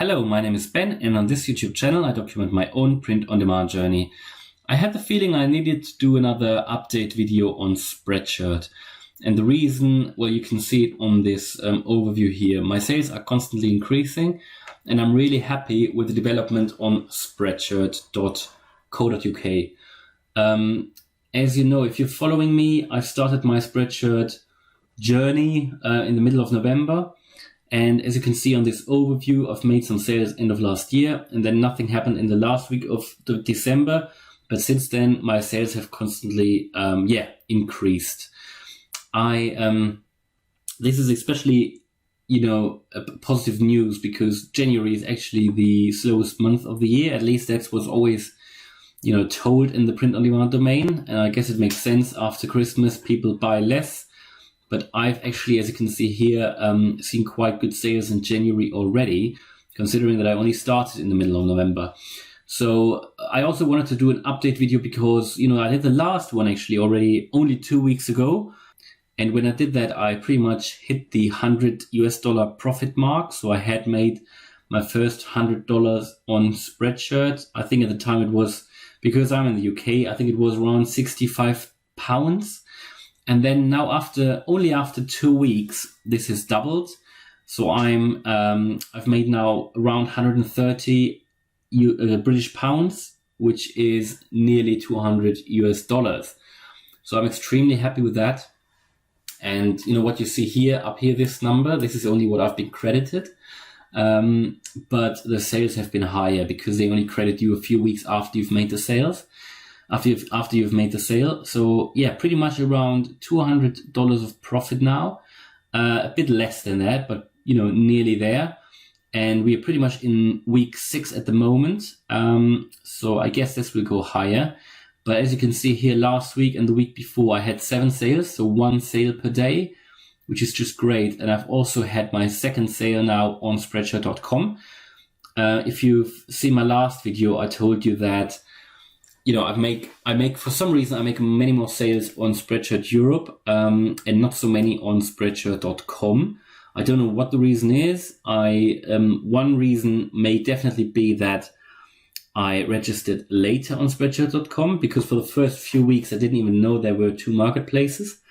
Hello, my name is Ben, and on this YouTube channel I document my own print-on-demand journey. I had the feeling I needed to do another update video on Spreadshirt. And the reason, well, you can see it on this overview here. My sales are constantly increasing, and I'm really happy with the development on spreadshirt.co.uk. As you know, if you're following me, I've started my Spreadshirt journey in the middle of November. And as you can see on this overview, I've made some sales end of last year, and then nothing happened in the last week of December. But since then, my sales have constantly, increased. This is especially, positive news because January is actually the slowest month of the year. At least that's what's always, told in the print-on-demand domain. And I guess it makes sense. After Christmas, people buy less. But I've actually, as you can see here, seen quite good sales in January already, considering that I only started in the middle of November. So I also wanted to do an update video because, I did the last one actually already only 2 weeks ago. And when I did that, I pretty much hit the $100 profit mark. So I had made my first $100 on Spreadshirt. I think at the time it was, because I'm in the UK, I think it was around £65. And then now only after 2 weeks, this has doubled. So I've made now around 130 British pounds, which is nearly $200. So I'm extremely happy with that. And what you see here, up here, this number, this is only what I've been credited. But the sales have been higher because they only credit you a few weeks after you've made the sales. After you've made the sale. So yeah, pretty much around $200 of profit now. A bit less than that, but nearly there. And we are pretty much in week 6 at the moment. So I guess this will go higher. But as you can see here, last week and the week before, I had 7 sales, so 1 sale per day, which is just great. And I've also had my second sale now on Spreadshirt.com. If you've seen my last video, I told you that I make for some reason I make many more sales on Spreadshirt Europe and not so many on Spreadshirt.com. I don't know what the reason is. One reason may definitely be that I registered later on Spreadshirt.com because for the first few weeks I didn't even know there were 2 marketplaces.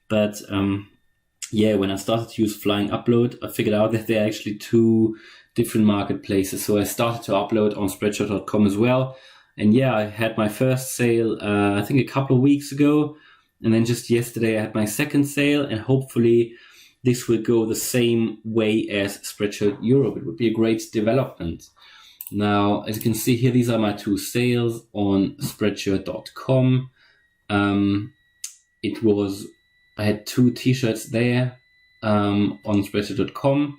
But when I started to use Flying Upload, I figured out that there are actually 2 different marketplaces. So I started to upload on Spreadshirt.com as well. And yeah, I had my first sale, I think a couple of weeks ago. And then just yesterday I had my second sale, and hopefully this will go the same way as Spreadshirt Europe. It would be a great development. Now, as you can see here, these are my 2 sales on Spreadshirt.com. I had 2 t-shirts there on Spreadshirt.com.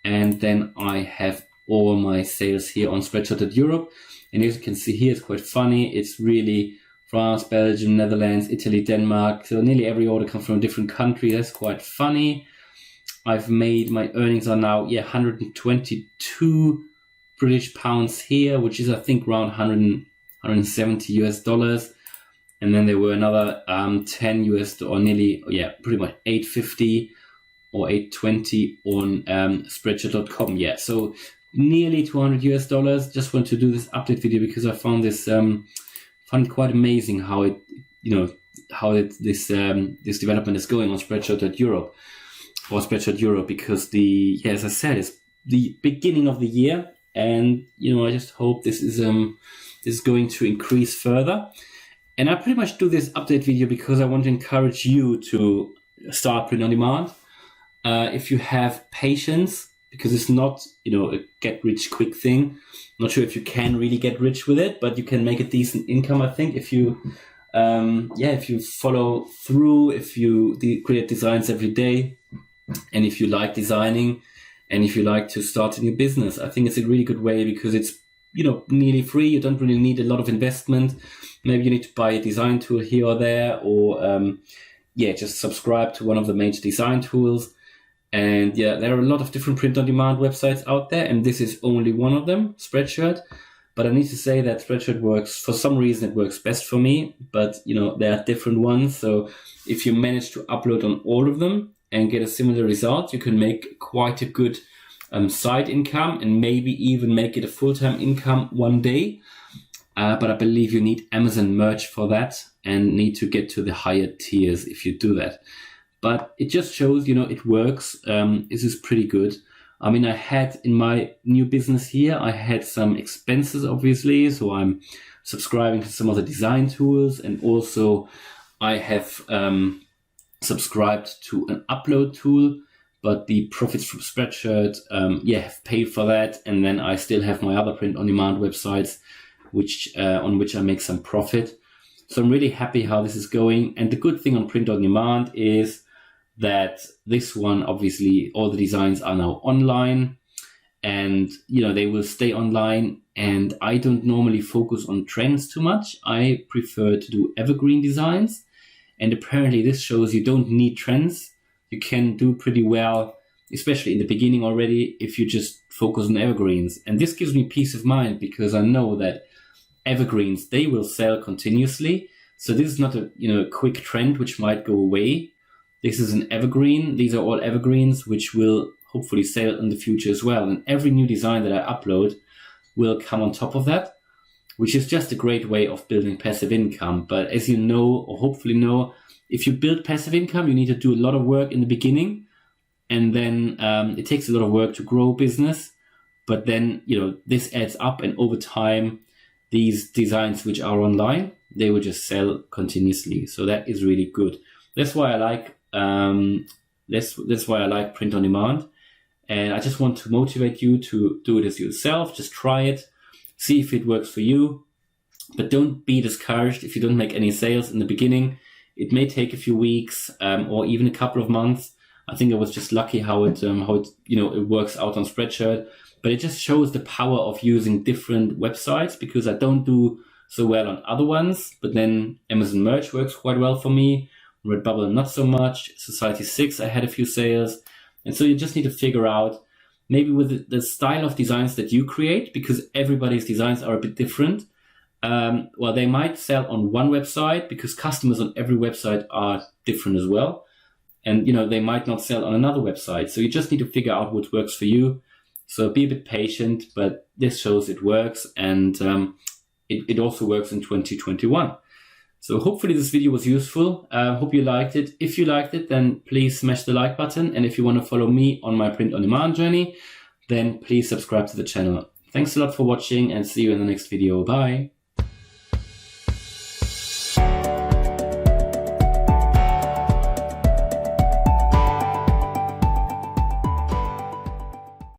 And then I have all my sales here on Spreadshirt.Europe. And as you can see here, it's quite funny. It's really France, Belgium, Netherlands, Italy, Denmark. So nearly every order comes from a different country. That's quite funny. I've made, my earnings are now, 122 British pounds here, which is, I think, around 170 US dollars. And then there were another 10 US, or nearly, pretty much 850 or 820 on Spreadshirt.com. Yeah, so nearly 200 US dollars. Just want to do this update video because I found this found it quite amazing how it this development is going on Spreadshirt.Europe or Spreadshirt Europe, because as I said, it's the beginning of the year, and I just hope this is going to increase further. And I pretty much do this update video because I want to encourage you to start print on demand if you have patience. Because it's not, a get-rich-quick thing. Not sure if you can really get rich with it, but you can make a decent income, I think, if you, if you follow through, if you create designs every day, and if you like designing, and if you like to start a new business. I think it's a really good way because it's, nearly free. You don't really need a lot of investment. Maybe you need to buy a design tool here or there, or, just subscribe to one of the major design tools. And there are a lot of different print-on-demand websites out there, and this is only one of them, Spreadshirt. But I need to say that Spreadshirt works, for some reason it works best for me, but there are different ones. So if you manage to upload on all of them and get a similar result, you can make quite a good side income and maybe even make it a full-time income one day. But I believe you need Amazon merch for that and need to get to the higher tiers if you do that. But it just shows, it works. This is pretty good. I mean, I had in my new business here, I had some expenses, obviously. So I'm subscribing to some of the design tools, and also I have subscribed to an upload tool, but the profits from Spreadshirt, have paid for that. And then I still have my other print-on-demand websites, on which I make some profit. So I'm really happy how this is going. And the good thing on print-on-demand is that this one, obviously, all the designs are now online, and they will stay online. And I don't normally focus on trends too much. I prefer to do evergreen designs. And apparently this shows you don't need trends. You can do pretty well, especially in the beginning already, if you just focus on evergreens. And this gives me peace of mind, because I know that evergreens, they will sell continuously. So this is not a quick trend which might go away. This is an evergreen. These are all evergreens which will hopefully sell in the future as well. And every new design that I upload will come on top of that, which is just a great way of building passive income. But as you know, or hopefully know, if you build passive income, you need to do a lot of work in the beginning. And then it takes a lot of work to grow business. But then, this adds up, and over time, these designs which are online, they will just sell continuously. So that is really good. That's why I like that's why I like print on demand. And I just want to motivate you to do it as yourself. Just try it, see if it works for you. But don't be discouraged if you don't make any sales in the beginning. It may take a few weeks or even a couple of months. I think I was just lucky how it works out on Spreadshirt. But it just shows the power of using different websites, because I don't do so well on other ones. But then Amazon Merch works quite well for me. Redbubble, not so much. Society 6, I had a few sales. And so you just need to figure out maybe with the style of designs that you create, because everybody's designs are a bit different. They might sell on one website because customers on every website are different as well. And, they might not sell on another website. So you just need to figure out what works for you. So be a bit patient, but this shows it works. And it also works in 2021. So hopefully this video was useful. Hope you liked it. If you liked it, then please smash the like button. And if you want to follow me on my print-on-demand journey, then please subscribe to the channel. Thanks a lot for watching, and see you in the next video. Bye.